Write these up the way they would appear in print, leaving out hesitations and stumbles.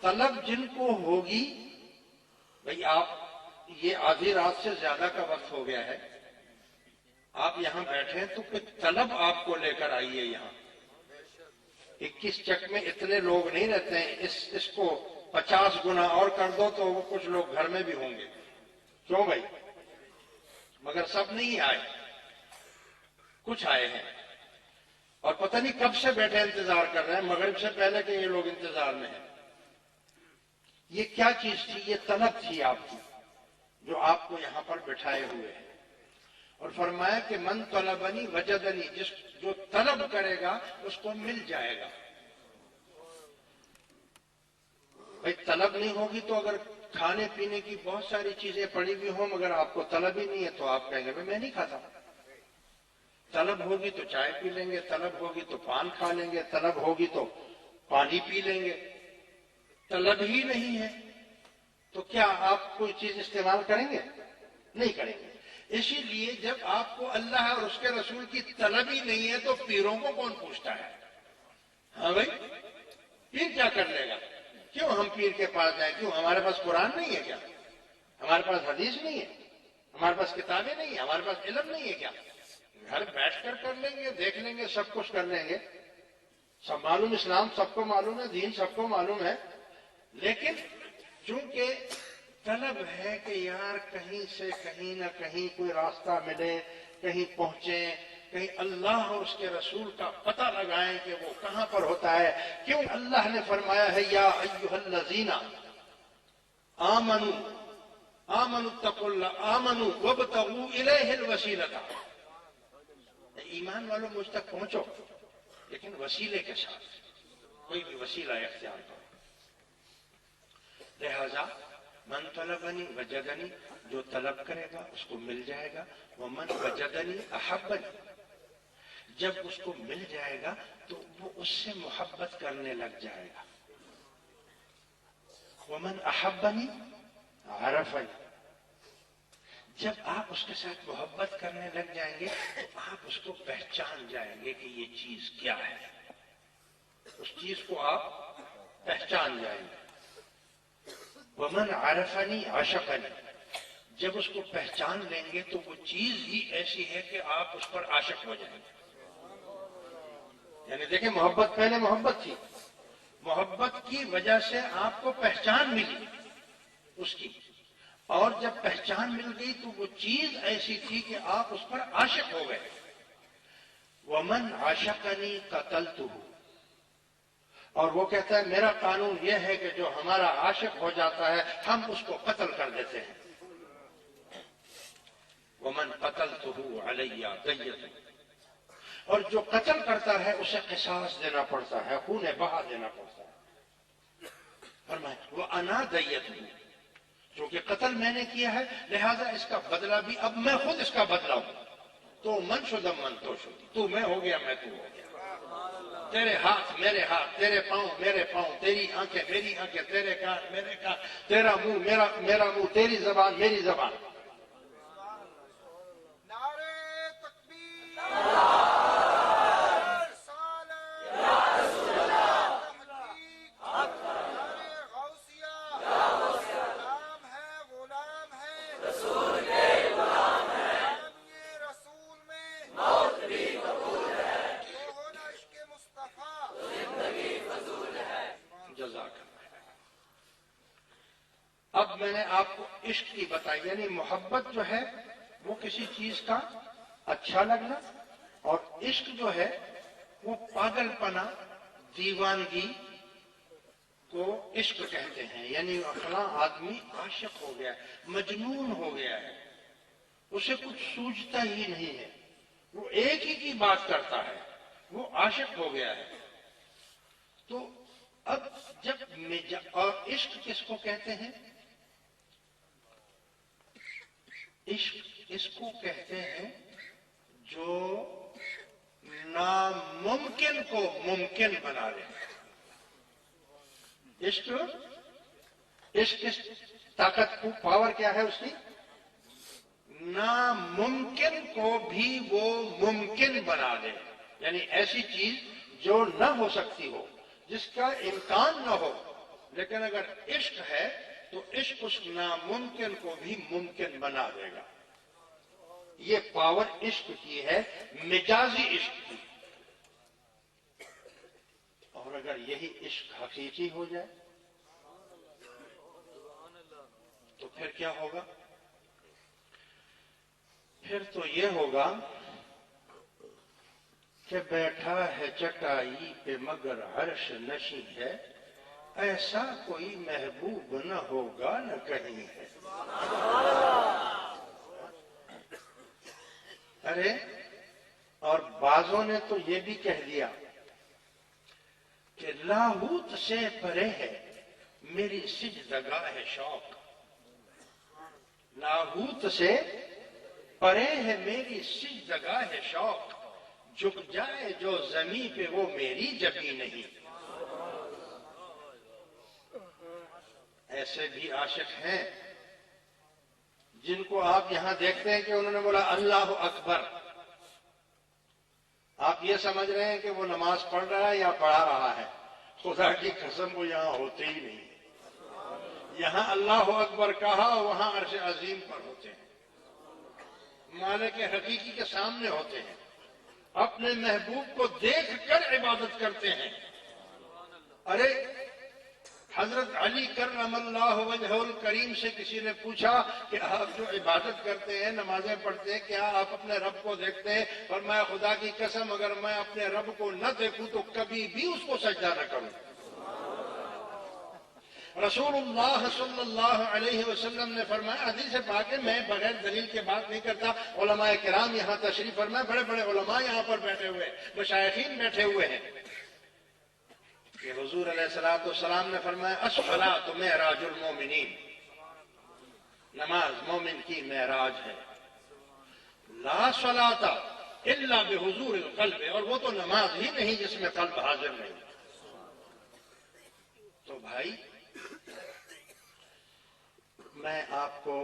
طلب جن کو ہوگی، بھئی آپ یہ آدھی رات سے زیادہ کا وقت ہو گیا ہے، آپ یہاں بیٹھے تو کوئی طلب آپ کو لے کر آئیے یہاں۔ 21 چک میں اتنے لوگ نہیں رہتے ہیں، اس کو 50 گنا اور کر دو تو وہ کچھ لوگ گھر میں بھی ہوں گے، کیوں بھائی؟ مگر سب نہیں آئے، کچھ آئے ہیں، اور پتہ نہیں کب سے بیٹھے انتظار کر رہے ہیں، مغرب سے پہلے کہ یہ لوگ انتظار میں ہیں۔ یہ کیا چیز تھی؟ یہ طلب تھی آپ کی، جو آپ کو یہاں پر بٹھائے ہوئے ہیں۔ اور فرمایا کہ من طلبنی وجدنی، جو طلب کرے گا اس کو مل جائے گا۔ بھئی طلب نہیں ہوگی تو اگر کھانے پینے کی بہت ساری چیزیں پڑی ہوئی ہوں مگر آپ کو طلب ہی نہیں ہے تو آپ کہیں گے میں نہیں کھاتا۔ طلب ہوگی تو چائے پی لیں گے، طلب ہوگی تو پان کھا لیں گے، طلب ہوگی تو پانی پی لیں گے۔ طلب ہی نہیں ہے تو کیا آپ کوئی چیز استعمال کریں گے؟ نہیں کریں گے۔ اسی لیے جب آپ کو اللہ اور اس کے رسول کی طلب ہی نہیں ہے تو پیروں کو کون پوچھتا ہے؟ ہاں بھائی، پیر کیا کر لے گا؟ کیوں ہم پیر کے پاس جائیں؟ کیوں ہمارے پاس قرآن نہیں ہے کیا؟ ہمارے پاس حدیث نہیں ہے؟ ہمارے پاس کتابیں نہیں ہیں؟ ہمارے پاس علم نہیں ہے کیا؟ گھر بیٹھ کر لیں گے، دیکھ لیں گے، سب کچھ کر لیں گے، سب معلوم، اسلام سب کو معلوم ہے، دین سب کو معلوم ہے، لیکن چونکہ طلب ہے کہ یار کہیں سے کہیں نہ کہیں کوئی راستہ ملے، کہیں پہنچیں، کہیں اللہ اور اس کے رسول کا پتہ لگائیں کہ وہ کہاں پر ہوتا ہے۔ کیوں اللہ نے فرمایا ہے یا ایھا الذین آمنوا اتقوا اللہ آمنوا وابتغوا الیہ الوسیلۃ، ایمان والوں مجھ تک پہنچو لیکن وسیلے کے ساتھ، کوئی بھی وسیلہ اختیار کرو۔ لہذا من طلبنی وجدنی، جو طلب کرے گا اس کو مل جائے گا، ومن وجدنی احبنی، جب اس کو مل جائے گا تو وہ اس سے محبت کرنے لگ جائے گا، ومن احبنی عرفنی، جب آپ اس کے ساتھ محبت کرنے لگ جائیں گے تو آپ اس کو پہچان جائیں گے کہ یہ چیز کیا ہے، اس چیز کو آپ پہچان جائیں گے۔ ومن عرفنی عشقنی، جب اس کو پہچان لیں گے تو وہ چیز ہی ایسی ہے کہ آپ اس پر عاشق ہو جائیں گے۔ یعنی دیکھیں، محبت پہلے محبت تھی، محبت کی وجہ سے آپ کو پہچان ملی اس کی، اور جب پہچان مل گئی تو وہ چیز ایسی تھی کہ آپ اس پر عاشق ہو گئے۔ ومن عاشقنی قتلتہ، اور وہ کہتا ہے میرا قانون یہ ہے کہ جو ہمارا عاشق ہو جاتا ہے ہم اس کو قتل کر دیتے ہیں۔ ومن قتلتہ علی دیۃ، اور جو قتل کرتا ہے اسے قصاص دینا پڑتا ہے، خون بہا دینا پڑتا ہے۔ فرمایا وانا دیۃ، کیونکہ قتل میں نے کیا ہے لہذا اس کا بدلہ بھی اب میں خود اس کا بدلہ ہوں۔ تو من شدم من تو شدی، تو میں ہو گیا میں تو ہو گیا، تیرے ہاتھ میرے ہاتھ، تیرے پاؤں میرے پاؤں، تیری آنکھیں میری آنکھیں، تیرے کان میرے کان، تیرا منہ میرا منہ، تیری زبان میری زبان۔ نعرہ تکبیر، اب میں نے آپ کو عشق کی بتائی، یعنی محبت جو ہے وہ کسی چیز کا اچھا لگنا، اور عشق جو ہے وہ پاگل پنا، دیوانگی کو عشق کہتے ہیں۔ یعنی فلاں آدمی عاشق ہو گیا ہے، مجنون ہو گیا ہے، اسے کچھ سوجتا ہی نہیں ہے، وہ ایک ہی کی بات کرتا ہے، وہ عاشق ہو گیا ہے۔ تو اب اور عشق کس کو کہتے ہیں؟ عشق اس کو کہتے ہیں جو ناممکن کو ممکن بنا دے۔ عشق اس طاقت کو، پاور کیا ہے اس کی؟ ناممکن کو بھی وہ ممکن بنا دے، یعنی ایسی چیز جو نہ ہو سکتی ہو، جس کا امکان نہ ہو لیکن اگر عشق ہے تو عشق اس ناممکن کو بھی ممکن بنا دے گا. یہ پاور عشق کی ہے، مجازی عشق کی. اور اگر یہی عشق حقیقی ہو جائے تو پھر کیا ہوگا؟ پھر تو یہ ہوگا کہ بیٹھا ہے چٹائی پہ مگر عرش نشیں ہے، ایسا کوئی محبوب نہ ہوگا نہ کہیں ہے. ارے اور بعضوں نے تو یہ بھی کہہ دیا کہ لاہوت سے پرے ہے میری سجدگاہ شوق. لاہوت سے پرے ہے میری سجدگاہ شوق، جھک جائے جو زمین پہ وہ میری جبی نہیں. ایسے بھی عاشق ہیں جن کو آپ یہاں دیکھتے ہیں کہ انہوں نے بولا اللہ اکبر، آپ یہ سمجھ رہے ہیں کہ وہ نماز پڑھ رہا ہے یا پڑھا رہا ہے. خدا کی قسم وہ یہاں ہوتے ہی نہیں. یہاں اللہ اکبر کہا، وہاں عرش عظیم پر ہوتے ہیں، مالک حقیقی کے سامنے ہوتے ہیں، اپنے محبوب کو دیکھ کر عبادت کرتے ہیں. ارے حضرت علی کرم اللہ وجہ الکریم سے کسی نے پوچھا کہ آپ جو عبادت کرتے ہیں، نمازیں پڑھتے ہیں، کیا آپ اپنے رب کو دیکھتے ہیں؟ فرمایا خدا کی قسم اگر میں اپنے رب کو نہ دیکھوں تو کبھی بھی اس کو سجدہ نہ کروں. رسول اللہ صلی اللہ علیہ وسلم نے فرمایا، حدیث پاک ہے، میں بغیر دلیل کے بات نہیں کرتا. علماء کرام یہاں تشریف فرمائے، بڑے بڑے علماء یہاں پر بیٹھے ہوئے، مشائخین بیٹھے ہوئے ہیں، کہ حضور علیہ السلام نے فرمایا الصلاۃ معراج المومنین، نماز مومن کی معراج ہے. لا صلاۃ الا بحضور القلب، اور وہ تو نماز ہی نہیں جس میں قلب حاضر نہیں. تو بھائی میں آپ کو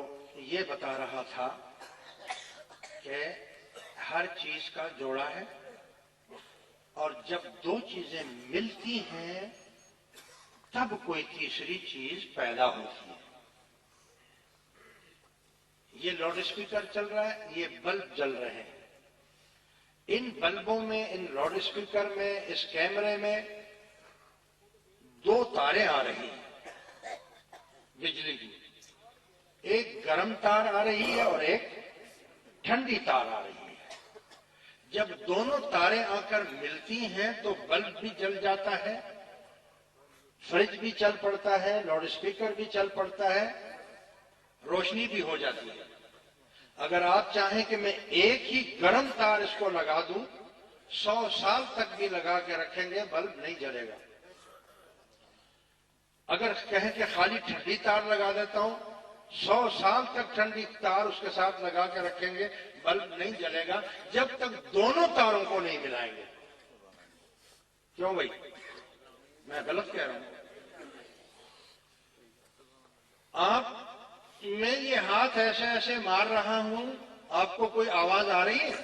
یہ بتا رہا تھا کہ ہر چیز کا جوڑا ہے، اور جب دو چیزیں ملتی ہیں تب کوئی تیسری چیز پیدا ہوتی ہے. یہ لاؤڈ اسپیکر چل رہا ہے، یہ بلب جل رہے ہیں. ان بلبوں میں، ان لاؤڈ اسپیکر میں، اس کیمرے میں دو تاریں آ رہی ہیں بجلی کی. ایک گرم تار آ رہی ہے اور ایک ٹھنڈی تار آ رہی ہے. جب دونوں تاریں آ کر ملتی ہیں تو بلب بھی جل جاتا ہے، فریج بھی چل پڑتا ہے، لاؤڈ اسپیکر بھی چل پڑتا ہے، روشنی بھی ہو جاتی ہے. اگر آپ چاہیں کہ میں ایک ہی گرم تار اس کو لگا دوں، 100 سال تک بھی لگا کے رکھیں گے بلب نہیں جلے گا. اگر کہیں کہ خالی ٹھنڈی تار لگا دیتا ہوں، 100 سال تک ٹھنڈی تار اس کے ساتھ لگا کے رکھیں گے بلب نہیں جلے گا، جب تک دونوں تاروں کو نہیں ملائیں گے. کیوں بھائی، میں غلط کہہ رہا ہوں؟ آپ میں یہ ہاتھ ایسے ایسے مار رہا ہوں، آپ کو کوئی آواز آ رہی ہے؟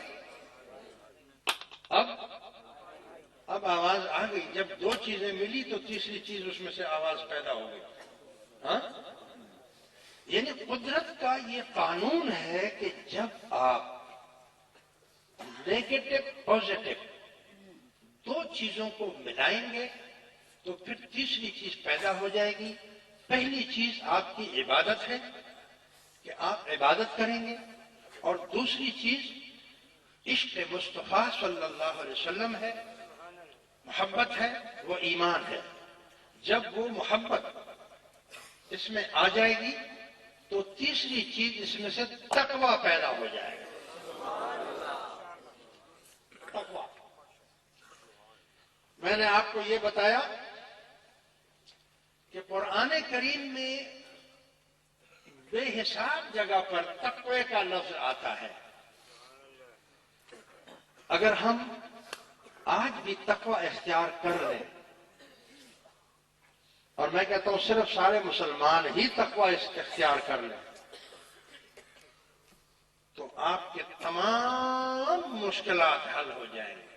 اب آواز آ گئی. جب دو چیزیں ملی تو تیسری چیز اس میں سے آواز پیدا ہو گئی. ہاں، یعنی قدرت کا یہ قانون ہے کہ جب آپ نیگیٹو پازیٹو دو چیزوں کو ملائیں گے تو پھر تیسری چیز پیدا ہو جائے گی. پہلی چیز آپ کی عبادت ہے کہ آپ عبادت کریں گے، اور دوسری چیز عشق مصطفیٰ صلی اللہ علیہ وسلم ہے، محبت ہے، وہ ایمان ہے. جب وہ محبت اس میں آ جائے گی تو تیسری چیز اس میں سے تقویٰ پیدا ہو جائے گا. تقویٰ. میں نے آپ کو یہ بتایا کہ قرآن کریم میں بے حساب جگہ پر تقوی کا لفظ آتا ہے. اگر ہم آج بھی تقوی اختیار کر لیں، اور میں کہتا ہوں صرف سارے مسلمان ہی تقوی اختیار کر لیں، تو آپ کے تمام مشکلات حل ہو جائیں گے.